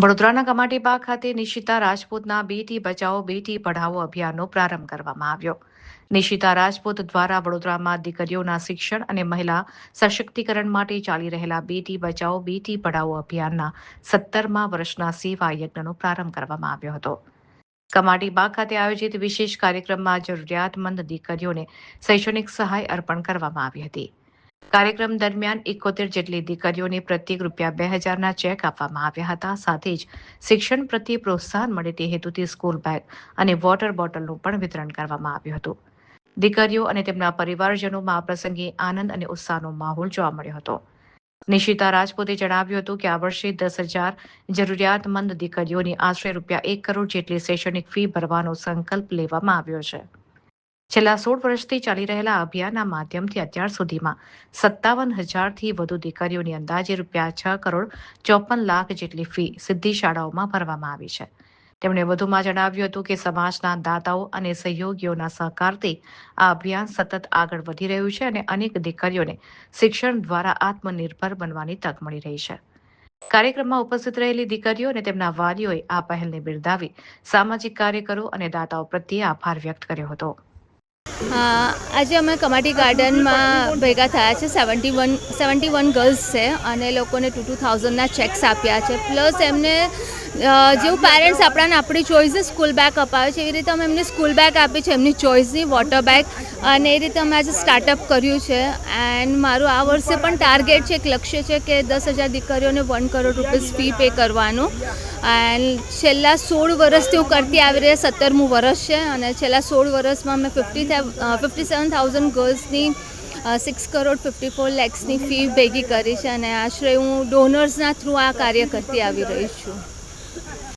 વડોદરાના કમાટીબાગ ખાતે નિશિતા રાજપૂતના બેટી બચાવો બેટી પઢાઓ અભિયાનનો પ્રારંભ કરવામાં આવ્યો. નિશિતા રાજપૂત દ્વારા વડોદરામાં દીકરીઓના શિક્ષણ અને મહિલા સશક્તિકરણ માટે ચાલી રહેલા બેટી બચાવો બેટી પઢાઓ અભિયાનના 17મા વર્ષના સેવા યજ્ઞનો પ્રારંભ કરવામાં આવ્યો હતો. કમાટીબાગ ખાતે આયોજિત વિશેષ કાર્યક્રમમાં જરૂરિયાતમંદ દીકરીઓને શૈક્ષણિક સહાય અર્પણ કરવામાં આવી હતી. કાર્યક્રમ દરમિયાન 71 જેટલી દીકરીઓને પ્રત્યેક ₹2,000ના ચેક આપવામાં આવ્યા હતા. સાથે જ શિક્ષણ પ્રત્યે પ્રોત્સાહન મળે તે હેતુથી સ્કૂલ બેગ અને વોટર બોટલનું પણ વિતરણ કરવામાં આવ્યું હતું. દીકરીઓ અને તેમના પરિવારજનોમાં આ પ્રસંગે આનંદ અને ઉત્સાહનો માહોલ જોવા મળ્યો હતો. નિશિતા રાજપૂતે જણાવ્યું હતું કે આ વર્ષે 10,000 જરૂરિયાતમંદ દીકરીઓની આશરે ₹1 કરોડ જેટલી શૈક્ષણિક ફી ભરવાનો સંકલ્પ લેવામાં આવ્યો છે. છેલ્લા 16 વર્ષથી ચાલી રહેલા આ અભિયાનના માધ્યમથી અત્યાર સુધીમાં 57,000થી વધુ દીકરીઓની અંદાજે ₹6 કરોડ 54 લાખ જેટલી ફી સીધી શાળાઓમાં ભરવામાં આવી છે. તેમણે વધુમાં જણાવ્યું હતું કે સમાજના દાતાઓ અને સહયોગીઓના સહકારથી આ અભિયાન સતત આગળ વધી રહ્યું છે અને અનેક દીકરીઓને શિક્ષણ દ્વારા આત્મનિર્ભર બનવાની તક મળી રહી છે. કાર્યક્રમમાં ઉપસ્થિત રહેલી દીકરીઓ અને તેમના વાલીઓએ આ પહેલને બિરદાવી સામાજિક કાર્યકરો અને દાતાઓ પ્રત્યે આભાર વ્યક્ત કર્યો હતો. આજે અમે કમાટી ગાર્ડનમાં ભેગા થયા છે. 71 ગર્લ્સ છે અને લોકોને 2,000ના ચેક્સ આપ્યા છે. પ્લસ એમને જેવું પેરેન્ટ્સ આપણી ચોઇસની સ્કૂલ બેગ અપાવે છે એવી રીતે અમે એમને સ્કૂલ બેગ આપી છે, એમની ચોઇસની વોટર બેગ, અને એ રીતે અમે આજે સ્ટાર્ટઅપ કર્યું છે. એન્ડ મારું આ વર્ષે પણ ટાર્ગેટ છે, એક લક્ષ્ય છે કે 10,000 દીકરીઓને ₹1 કરોડ ફી પે કરવાનું. એન્ડ છેલ્લા 16 વર્ષથી હું કરતી આવી રહી, 17મું વર્ષ છે અને છેલ્લા 16 વર્ષમાં મેં 57,000 ગર્લ્સની 6 કરોડ 54 લેક્સની ફી ભેગી કરી છે અને આશરે હું ડોનર્સના થ્રુ આ કાર્ય કરતી આવી રહી છું.